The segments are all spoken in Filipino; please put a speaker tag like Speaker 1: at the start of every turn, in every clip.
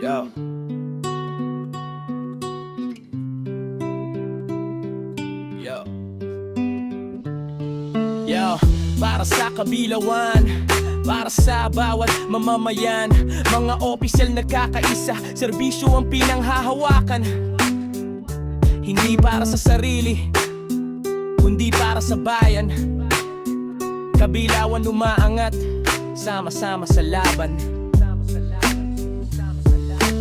Speaker 1: Yo. Yo. Yo, para sa kabilawan, para sa bawat mamamayan, mga opisyal nagkakaisa, serbisyo ang pinanghahawakan. Hindi para sa sarili, kundi para sa bayan. Kabilawan umaangat, sama-sama sa laban.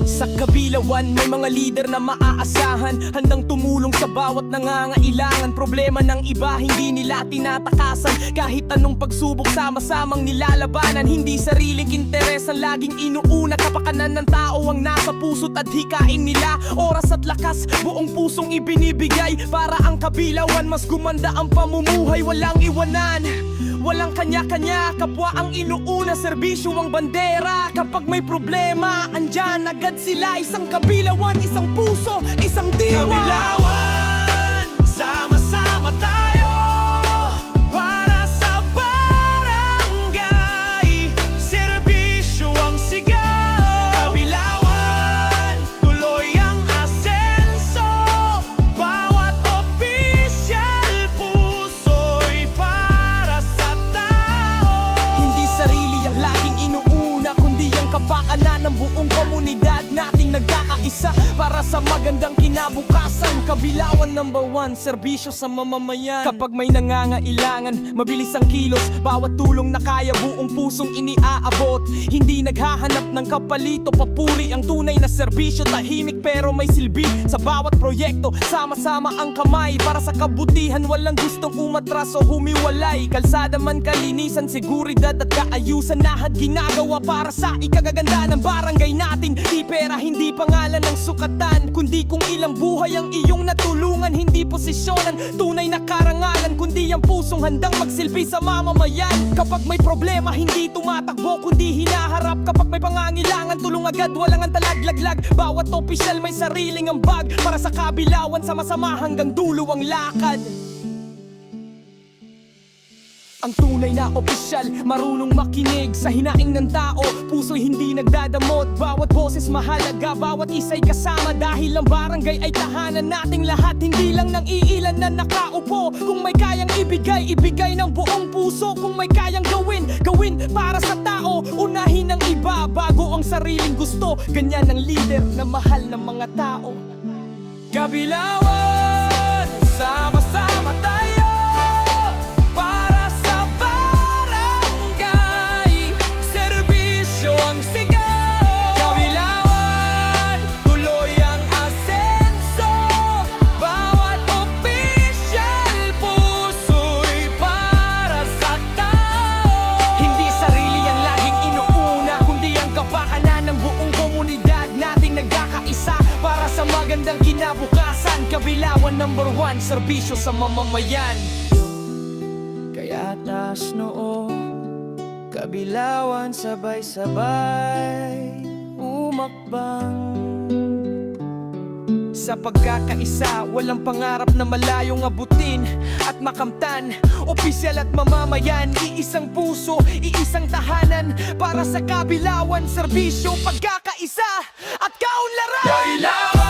Speaker 1: Sa kabilawan may mga leader na maaasahan, handang tumulong sa bawat nangangailangan. Problema ng iba hindi nila tinatakasan, kahit anong pagsubok sama-samang nilalabanan. Hindi sariling interes ang laging inuuna, kapakanan ng tao ang nasa puso't adhikain nila. Oras at lakas buong pusong ibinibigay, para ang kabilawan mas gumanda ang pamumuhay. Walang iwanan, walang kanya-kanya, kapwa ang inuuna, serbisyo ang bandera. Kapag may problema, andyan agad sila. Isang kabilawan, isang puso, isang diwa. Kabilawan, sama-sama tayo para sa barangay. Serbisyo ang sigaw. Kabilawan, tuloy ang asenso. Bawat opisyal, puso'y para sa tao. Hindi sarili ang laging inuuna, kundi ang kapakanan ng buong komunidad nating nagkakaisa, para sa magandang kinabukasan. Kabilawan number 1, serbisyo sa mamamayan. Kapag may nangangailangan, mabilis ang kilos, bawat tulong na kaya buong pusong iniaabot. Hindi naghahanap ng kapalito, papuri ang tunay na serbisyo. Tahimik pero may silbi sa bawat proyekto, sama-sama ang kamay para sa kabutihan. Walang gustong umatras o humiwalay, kalsada man, kalinisan, seguridad at kaayusan. Lahat ginagawa para sa ikagaganda ng barangay natin. Di pera, hindi pangalan ng sukatan, kundi kung ilang buhay ang iyong natulungan. Hindi posisyonan, tunay na karangalan, kundi ang pusong handang magsilbi sa mamamayan. Kapag may problema, hindi tumatakbo, kundi hinaharap. Kapag may pangangailangan, tulong agad, walang antalag-laglag. Bawat opisyal may sariling ambag, para sa kabilawan, sama-sama hanggang dulo ang lakad. Ang tunay na opisyal, marunong makinig sa hinaing ng tao, puso'y hindi nagdadamot. Bawat boses mahalaga, bawat isa'y kasama, dahil ang barangay ay tahanan nating lahat. Hindi lang ng iilan na nakaupo. Kung may kayang ibigay, ibigay ng buong puso. Kung may kayang gawin, gawin para sa tao. Unahin ang iba bago ang sariling gusto. Ganyan ang leader na mahal ng mga tao. Kabilawan, sama-sama tayo para sa barangay. Serbisyo ang sigaw. Kabilawan, tuloy ang asenso. Bawat opisyal, puso'y para sa tao. Hindi sarili ang laging inuuna, kundi ang kapakanan ng buong komunidad nating nagkakaisa, para sa magandang kinabukasan. Kabilawan number 1, serbisyo sa mamamayan. Kaya taas noo, kabilawan, sabay-sabay umakbang. Sa pagkakaisa, walang pangarap na malayong abutin at makamtan. Opisyal at mamamayan, iisang puso, iisang tahanan, para sa kabilawan, serbisyo, pagkakaisa at kaunlaran. Kabilawan!